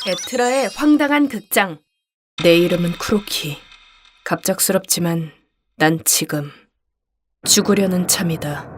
에트라의 황당한 극장. 내 이름은 쿠로키. 갑작스럽지만 난 지금 죽으려는 참이다.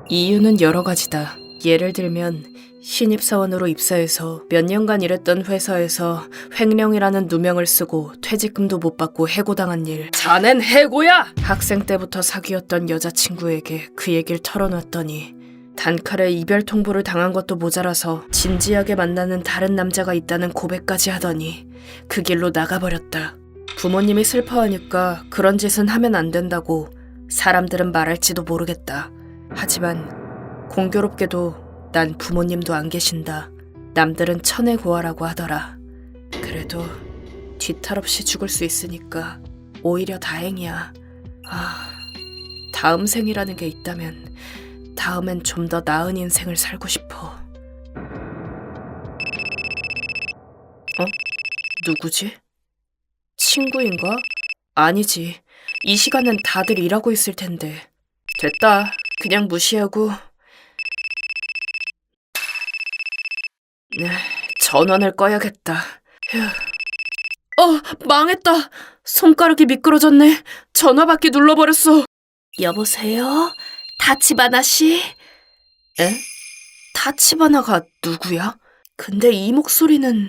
이유는 여러 가지다. 예를 들면 신입사원으로 입사해서 몇 년간 일했던 회사에서 횡령이라는 누명을 쓰고 퇴직금도 못 받고 해고당한 일. 자넨 해고야! 학생 때부터 사귀었던 여자친구에게 그 얘기를 털어놨더니 단칼에 이별 통보를 당한 것도 모자라서 진지하게 만나는 다른 남자가 있다는 고백까지 하더니 그 길로 나가버렸다. 부모님이 슬퍼하니까 그런 짓은 하면 안 된다고 사람들은 말할지도 모르겠다. 하지만 공교롭게도 난 부모님도 안 계신다. 남들은 천혜고아라고 하더라. 그래도 뒤탈 없이 죽을 수 있으니까 오히려 다행이야. 다음 생이라는 게 있다면 다음엔 좀 더 나은 인생을 살고 싶어. 누구지? 친구인가? 아니지. 이 시간은 다들 일하고 있을 텐데. 됐다. 그냥 무시하고. 전원을 꺼야겠다. 망했다. 손가락이 미끄러졌네. 전화받기 눌러버렸어. 여보세요? 타치바나 씨? 에? 타치바나가 누구야? 근데 이 목소리는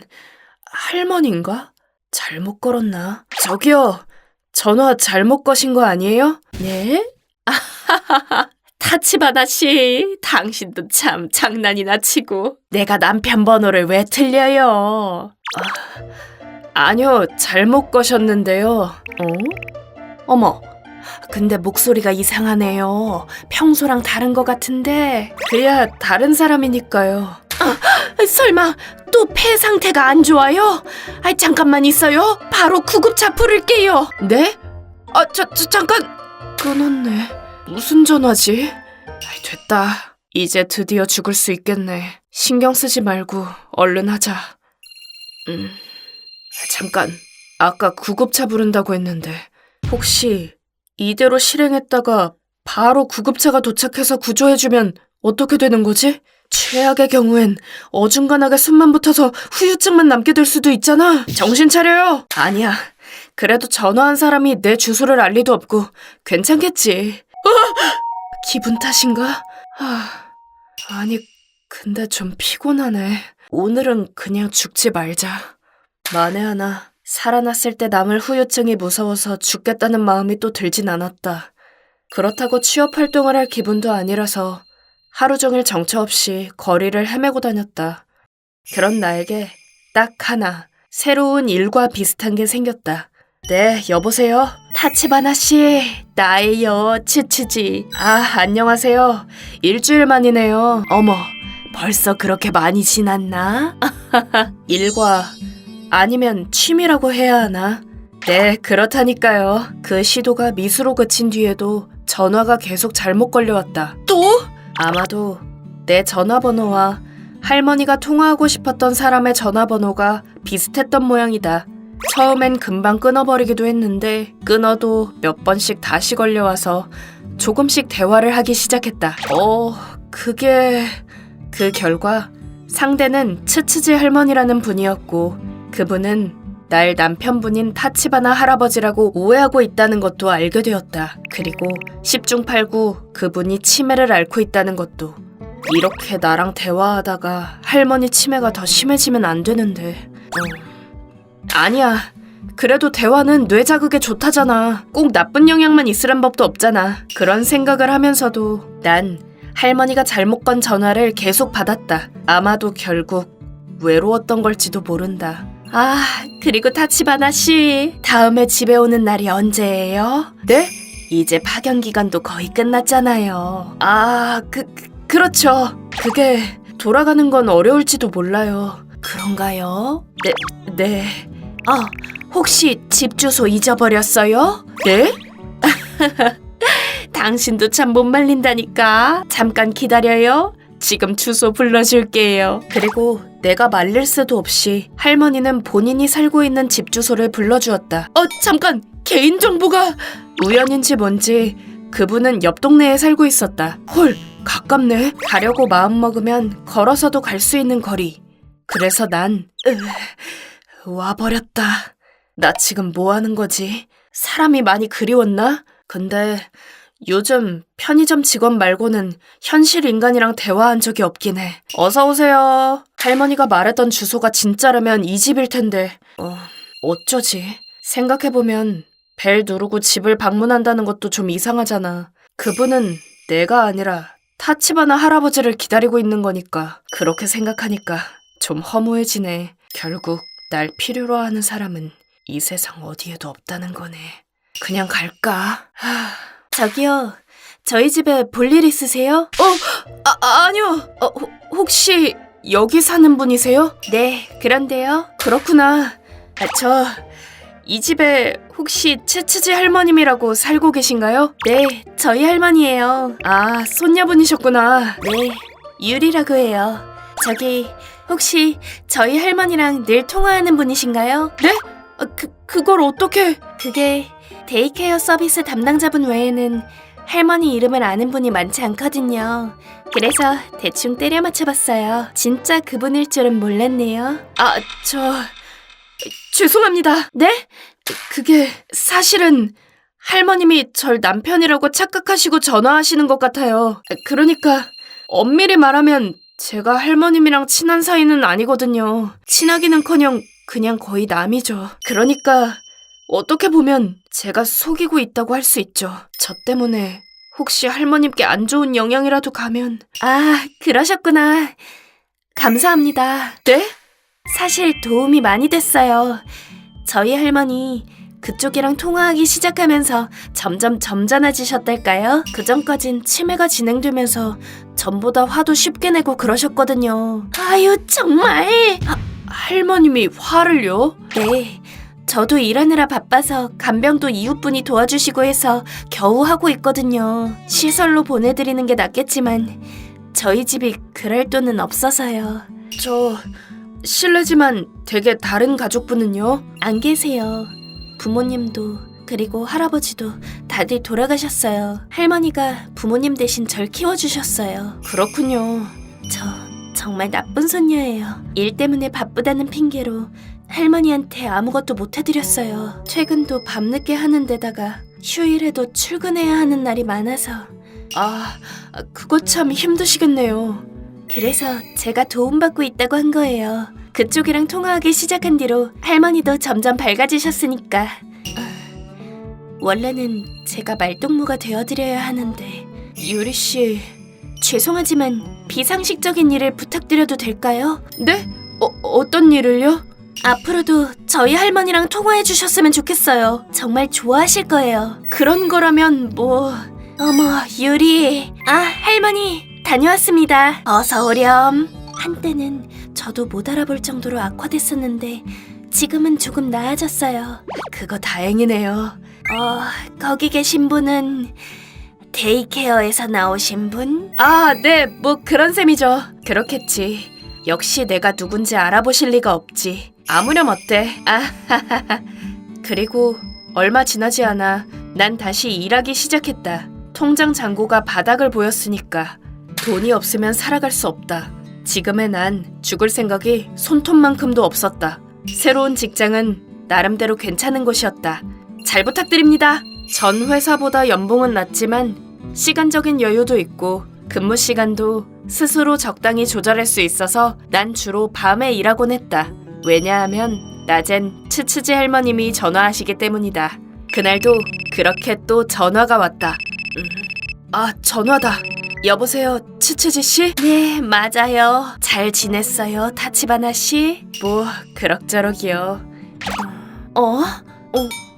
할머니인가? 잘못 걸었나? 저기요, 전화 잘못 거신 거 아니에요? 네? 타치바나 씨, 당신도 참 장난이나 치고. 내가 남편 번호를 왜 틀려요? 아니요, 잘못 거셨는데요. 어머, 근데 목소리가 이상하네요. 평소랑 다른 것 같은데. 그야 다른 사람이니까요. 설마 또 폐 상태가 안 좋아요? 잠깐만 있어요. 바로 구급차 부를게요. 네? 잠깐. 끊었네. 무슨 전화지? 됐다. 이제 드디어 죽을 수 있겠네. 신경 쓰지 말고 얼른 하자. 잠깐. 아까 구급차 부른다고 했는데 혹시 이대로 실행했다가 바로 구급차가 도착해서 구조해주면 어떻게 되는 거지? 최악의 경우엔 어중간하게 숨만 붙어서 후유증만 남게 될 수도 있잖아. 정신 차려요. 아니야. 그래도 전화한 사람이 내 주소를 알 리도 없고 괜찮겠지. 기분 탓인가? 아니, 근데 좀 피곤하네. 오늘은 그냥 죽지 말자. 만에 하나 살아났을 때 남을 후유증이 무서워서 죽겠다는 마음이 또 들진 않았다. 그렇다고 취업활동을 할 기분도 아니라서 하루 종일 정처 없이 거리를 헤매고 다녔다. 그런 나에게 딱 하나 새로운 일과 비슷한 게 생겼다. 네, 여보세요? 타치바나 씨, 나예요, 치치지. 안녕하세요. 일주일 만이네요. 어머, 벌써 그렇게 많이 지났나? 일과 아니면 취미라고 해야 하나? 네, 그렇다니까요. 그 시도가 미수로 그친 뒤에도 전화가 계속 잘못 걸려왔다. 또? 아마도 내 전화번호와 할머니가 통화하고 싶었던 사람의 전화번호가 비슷했던 모양이다. 처음엔 금방 끊어버리기도 했는데 끊어도 몇 번씩 다시 걸려와서 조금씩 대화를 하기 시작했다. 그 결과 상대는 츠츠지 할머니라는 분이었고 그분은 날 남편분인 타치바나 할아버지라고 오해하고 있다는 것도 알게 되었다. 그리고 10중 8구 그분이 치매를 앓고 있다는 것도. 이렇게 나랑 대화하다가 할머니 치매가 더 심해지면 안 되는데. 아니야. 그래도 대화는 뇌 자극에 좋다잖아. 꼭 나쁜 영향만 있으란 법도 없잖아. 그런 생각을 하면서도 난 할머니가 잘못 건 전화를 계속 받았다. 아마도 결국 외로웠던 걸지도 모른다. 그리고 타치바나 씨, 다음에 집에 오는 날이 언제예요? 네? 이제 파견 기간도 거의 끝났잖아요. 그렇죠. 그게 돌아가는 건 어려울지도 몰라요. 그런가요? 네. 혹시 집 주소 잊어버렸어요? 네? 당신도 참 못 말린다니까. 잠깐 기다려요. 지금 주소 불러줄게요. 그리고 내가 말릴 새도 없이 할머니는 본인이 살고 있는 집 주소를 불러주었다. 잠깐! 개인정보가! 우연인지 뭔지 그분은 옆 동네에 살고 있었다. 헐! 가깝네. 가려고 마음먹으면 걸어서도 갈 수 있는 거리. 그래서 난 와버렸다. 나 지금 뭐 하는 거지? 사람이 많이 그리웠나? 근데 요즘 편의점 직원 말고는 현실 인간이랑 대화한 적이 없긴 해. 어서 오세요. 할머니가 말했던 주소가 진짜라면 이 집일 텐데. 어쩌지? 생각해보면 벨 누르고 집을 방문한다는 것도 좀 이상하잖아. 그분은 내가 아니라 타치바나 할아버지를 기다리고 있는 거니까. 그렇게 생각하니까 좀 허무해지네. 결국 날 필요로 하는 사람은 이 세상 어디에도 없다는 거네. 그냥 갈까? 저기요, 저희 집에 볼일 있으세요? 아니요. 혹시 여기 사는 분이세요? 네, 그런데요. 그렇구나. 이 집에 혹시 츠츠지 할머님이라고 살고 계신가요? 네, 저희 할머니예요. 아, 손녀분이셨구나. 네, 유리라고 해요. 저기 혹시 저희 할머니랑 늘 통화하는 분이신가요? 네? 그걸 어떻게... 그게 데이케어 서비스 담당자분 외에는 할머니 이름을 아는 분이 많지 않거든요. 그래서 대충 때려 맞춰봤어요. 진짜 그분일 줄은 몰랐네요. 죄송합니다. 네? 그게 사실은 할머님이 절 남편이라고 착각하시고 전화하시는 것 같아요. 그러니까 엄밀히 말하면 제가 할머님이랑 친한 사이는 아니거든요. 친하기는커녕 그냥 거의 남이죠. 그러니까 어떻게 보면 제가 속이고 있다고 할 수 있죠. 저 때문에 혹시 할머님께 안 좋은 영향이라도 가면... 아, 그러셨구나. 감사합니다. 네? 사실 도움이 많이 됐어요. 저희 할머니 그쪽이랑 통화하기 시작하면서 점점 점잖아지셨달까요? 그전까진 치매가 진행되면서 전보다 화도 쉽게 내고 그러셨거든요. 아유, 정말! 할머님이 화를요? 네. 저도 일하느라 바빠서 간병도 이웃분이 도와주시고 해서 겨우 하고 있거든요. 시설로 보내드리는 게 낫겠지만 저희 집이 그럴 돈은 없어서요. 실례지만 댁에 다른 가족분은요? 안 계세요. 부모님도 그리고 할아버지도 다들 돌아가셨어요. 할머니가 부모님 대신 절 키워주셨어요. 그렇군요. 저 정말 나쁜 손녀예요. 일 때문에 바쁘다는 핑계로 할머니한테 아무것도 못 해드렸어요. 퇴근도 밤늦게 하는 데다가 휴일에도 출근해야 하는 날이 많아서. 그거 참 힘드시겠네요. 그래서 제가 도움받고 있다고 한 거예요. 그쪽이랑 통화하기 시작한 뒤로 할머니도 점점 밝아지셨으니까. 원래는 제가 말동무가 되어드려야 하는데. 유리씨, 죄송하지만 비상식적인 일을 부탁드려도 될까요? 네? 어떤 일을요? 앞으로도 저희 할머니랑 통화해 주셨으면 좋겠어요. 정말 좋아하실 거예요. 그런 거라면 뭐... 어머, 유리. 할머니, 다녀왔습니다. 어서 오렴. 한때는 저도 못 알아볼 정도로 악화됐었는데 지금은 조금 나아졌어요. 그거 다행이네요. 거기 계신 분은 데이케어에서 나오신 분? 네, 뭐 그런 셈이죠. 그렇겠지. 역시 내가 누군지 알아보실 리가 없지. 아무렴 어때? 그리고 얼마 지나지 않아 난 다시 일하기 시작했다. 통장 잔고가 바닥을 보였으니까 돈이 없으면 살아갈 수 없다. 지금의 난 죽을 생각이 손톱만큼도 없었다. 새로운 직장은 나름대로 괜찮은 곳이었다. 잘 부탁드립니다. 전 회사보다 연봉은 낮지만 시간적인 여유도 있고 근무 시간도 스스로 적당히 조절할 수 있어서 난 주로 밤에 일하곤 했다. 왜냐하면 낮엔 츠츠지 할머님이 전화하시기 때문이다. 그날도 그렇게 또 전화가 왔다. 전화다. 여보세요, 츠츠지 씨? 네, 맞아요. 잘 지냈어요, 타치바나 씨? 뭐 그럭저럭이요.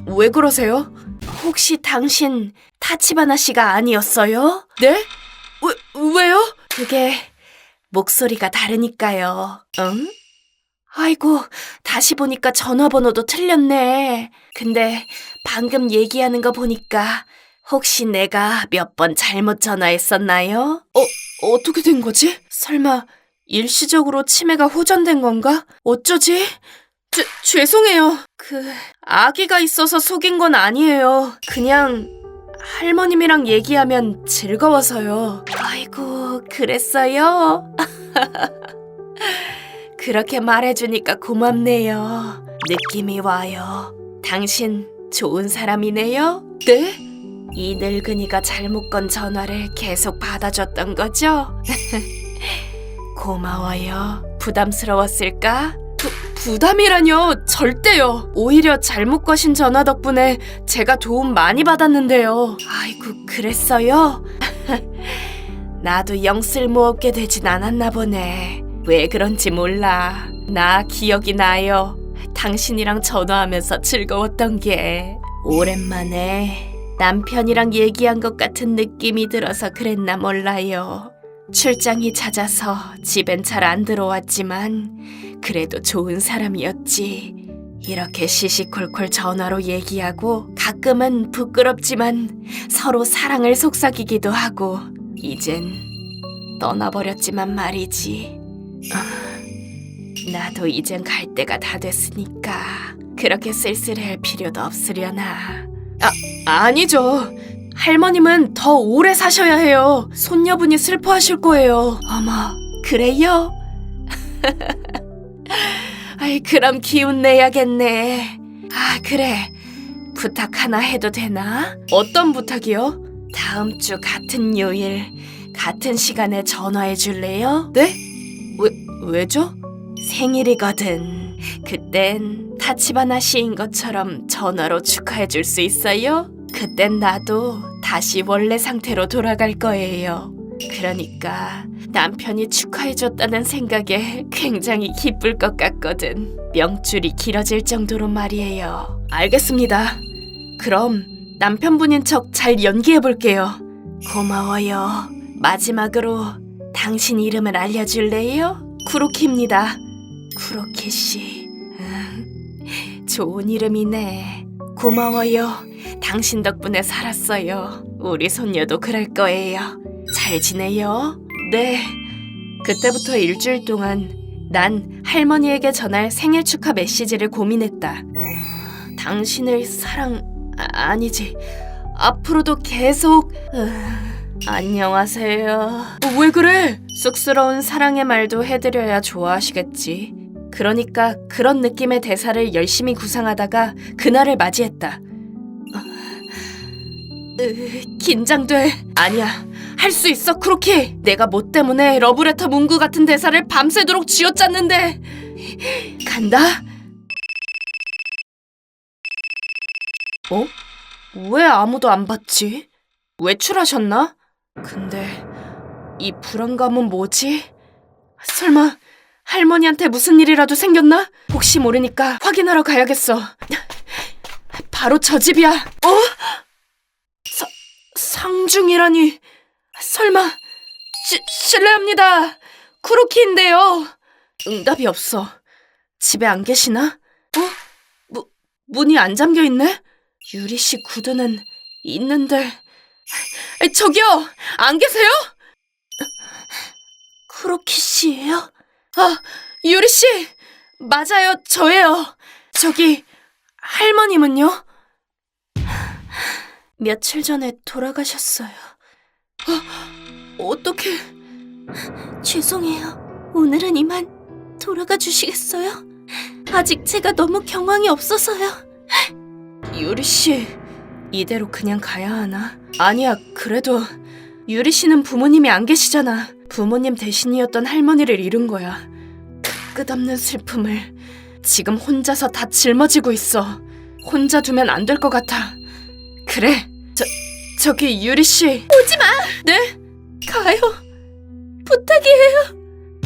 왜 그러세요? 혹시 당신 타치바나 씨가 아니었어요? 네? 왜요? 그게 목소리가 다르니까요. 응? 아이고, 다시 보니까 전화번호도 틀렸네. 근데 방금 얘기하는 거 보니까 혹시 내가 몇 번 잘못 전화했었나요? 어떻게 된 거지? 설마 일시적으로 치매가 호전된 건가? 어쩌지? 죄송해요. 아기가 있어서 속인 건 아니에요. 그냥 할머님이랑 얘기하면 즐거워서요. 아이고, 그랬어요? 그렇게 말해주니까 고맙네요. 느낌이 와요. 당신 좋은 사람이네요? 네? 이 늙은이가 잘못 건 전화를 계속 받아줬던 거죠? 고마워요. 부담스러웠을까? 부담이라뇨? 절대요. 오히려 잘못 거신 전화 덕분에 제가 도움 많이 받았는데요. 아이고, 그랬어요? 나도 영 쓸모없게 되진 않았나 보네. 왜 그런지 몰라. 나 기억이 나요. 당신이랑 전화하면서 즐거웠던 게. 오랜만에 남편이랑 얘기한 것 같은 느낌이 들어서 그랬나 몰라요. 출장이 잦아서 집엔 잘 안 들어왔지만 그래도 좋은 사람이었지. 이렇게 시시콜콜 전화로 얘기하고 가끔은 부끄럽지만 서로 사랑을 속삭이기도 하고 이젠 떠나버렸지만 말이지. 나도 이젠 갈 때가 다 됐으니까 그렇게 쓸쓸해할 필요도 없으려나. 아니죠. 할머님은 더 오래 사셔야 해요. 손녀분이 슬퍼하실 거예요. 어머, 그래요? 아이, 그럼 기운 내야겠네. 그래. 부탁 하나 해도 되나? 어떤 부탁이요? 다음 주 같은 요일, 같은 시간에 전화해 줄래요? 네? 왜죠? 생일이거든. 그땐 타치바나 시인 것처럼 전화로 축하해 줄 수 있어요? 그땐 나도 다시 원래 상태로 돌아갈 거예요. 그러니까 남편이 축하해줬다는 생각에 굉장히 기쁠 것 같거든. 명줄이 길어질 정도로 말이에요. 알겠습니다. 그럼 남편분인 척 잘 연기해볼게요. 고마워요. 마지막으로 당신 이름을 알려줄래요? 쿠로키입니다. 쿠로키 씨. 좋은 이름이네. 고마워요. 당신 덕분에 살았어요. 우리 손녀도 그럴 거예요. 잘 지내요? 네. 그때부터 일주일 동안 난 할머니에게 전할 생일 축하 메시지를 고민했다. 당신을 아니지. 앞으로도 계속... 안녕하세요. 왜 그래? 쑥스러운 사랑의 말도 해드려야 좋아하시겠지. 그러니까 그런 느낌의 대사를 열심히 구상하다가 그날을 맞이했다. 긴장돼. 아니야. 할 수 있어, 쿠로키. 내가 뭐 때문에 러브레터 문구 같은 대사를 밤새도록 쥐어짰는데. 간다. 왜 아무도 안 봤지? 외출하셨나? 근데 이 불안감은 뭐지? 설마 할머니한테 무슨 일이라도 생겼나? 혹시 모르니까 확인하러 가야겠어. 바로 저 집이야. 상중이라니. 설마. 실례합니다. 쿠로키인데요. 응답이 없어. 집에 안 계시나? 문이 안 잠겨있네? 유리씨 구두는 있는데. 저기요! 안 계세요? 쿠로키 씨예요? 유리씨! 맞아요, 저예요. 저기, 할머님은요? 며칠 전에 돌아가셨어요. 어떡해. 죄송해요. 오늘은 이만 돌아가 주시겠어요? 아직 제가 너무 경황이 없어서요. 유리씨, 이대로 그냥 가야 하나? 아니야, 그래도 유리씨는 부모님이 안 계시잖아. 부모님 대신이었던 할머니를 잃은 거야. 끝없는 슬픔을 지금 혼자서 다 짊어지고 있어. 혼자 두면 안 될 것 같아. 그래, 저기 유리씨. 오지마! 네? 가요. 부탁이에요.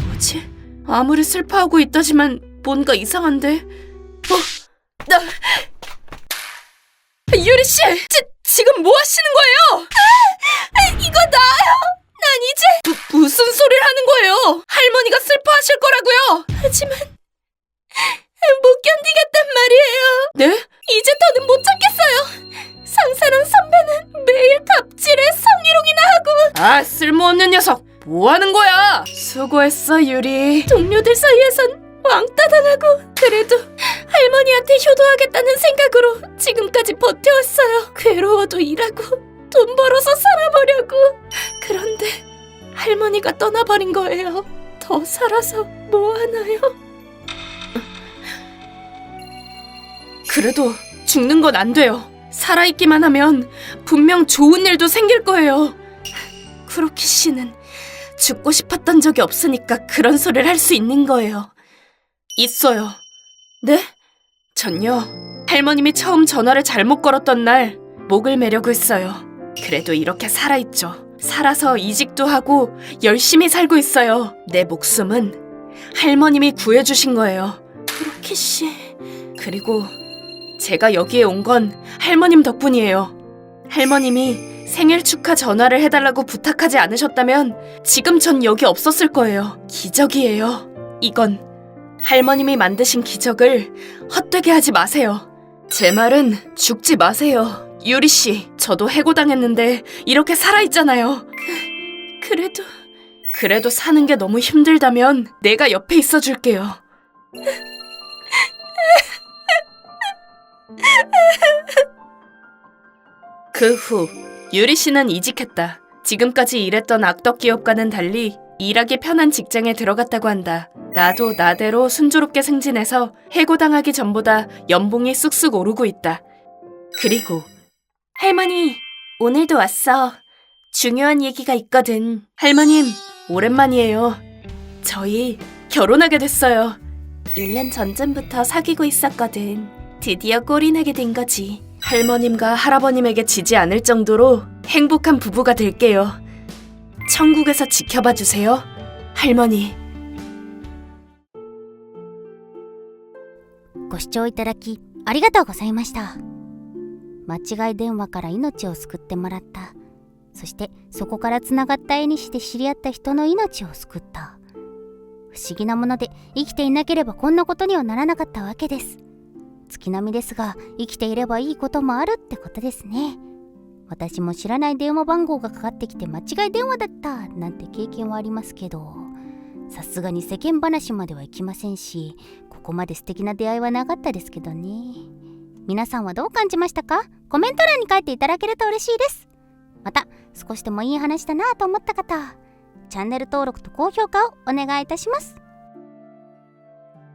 뭐지? 아무리 슬퍼하고 있다지만 뭔가 이상한데. 유리씨! 지금 뭐 하시는 거예요? 이거 나요! 난 이제... 무슨 소리를 하는 거예요? 할머니가 슬퍼하실 거라고요! 하지만... 못 견디겠단 말이에요. 네? 이제 더는 못 참겠어요. 상사랑 선배는 매일 갑질에 성희롱이나 하고. 쓸모없는 녀석! 뭐 하는 거야? 수고했어, 유리. 동료들 사이에선 왕따 당하고 그래도 할머니한테 효도하겠다는 생각으로 지금까지 버텨왔어요. 괴로워도 일하고 돈 벌어서 살아보려고. 그런데 할머니가 떠나버린 거예요. 더 살아서 뭐 하나요? 그래도 죽는 건 안 돼요. 살아있기만 하면 분명 좋은 일도 생길 거예요. 쿠로키 씨는 죽고 싶었던 적이 없으니까 그런 소리를 할 수 있는 거예요. 있어요. 네? 전요. 할머님이 처음 전화를 잘못 걸었던 날 목을 매려고 했어요. 그래도 이렇게 살아있죠. 살아서 이직도 하고 열심히 살고 있어요. 내 목숨은 할머님이 구해주신 거예요. 쿠로키 씨. 그리고 제가 여기에 온 건 할머님 덕분이에요. 할머님이 생일 축하 전화를 해달라고 부탁하지 않으셨다면 지금 전 여기 없었을 거예요. 기적이에요. 이건 할머님이 만드신 기적을 헛되게 하지 마세요. 제 말은 죽지 마세요. 유리 씨, 저도 해고당했는데 이렇게 살아있잖아요. 그래도 사는 게 너무 힘들다면 내가 옆에 있어줄게요. 그 후 유리 씨는 이직했다. 지금까지 일했던 악덕 기업과는 달리 일하기 편한 직장에 들어갔다고 한다. 나도 나대로 순조롭게 승진해서 해고당하기 전보다 연봉이 쑥쑥 오르고 있다. 그리고 할머니, 오늘도 왔어. 중요한 얘기가 있거든. 할머님, 오랜만이에요. 저희 결혼하게 됐어요. 1년 전부터 사귀고 있었거든. 드디어 꼴이나게 된 거지. 할머님과 할아버님에게 지지 않을 정도로 행복한 부부가 될게요. 천국에서 지켜봐 주세요. 할머니. ご視聴いただきありがとうございました。間違い電話から命を救ってもらった。そしてそこからつながった縁で知り合った人の命を救った。不思議なもので生きていなければこんなことにはならなかったわけです。月並みですが生きていればいいこともあるってことですね。私も知らない電話番号がかかってきて間違い電話だったなんて経験はありますけど、さすがに世間話まではいきませんし、ここまで素敵な出会いはなかったですけどね。皆さんはどう感じましたか？コメント欄に書いていただけると嬉しいです。また少しでもいい話だなと思った方、チャンネル登録と高評価をお願いいたします。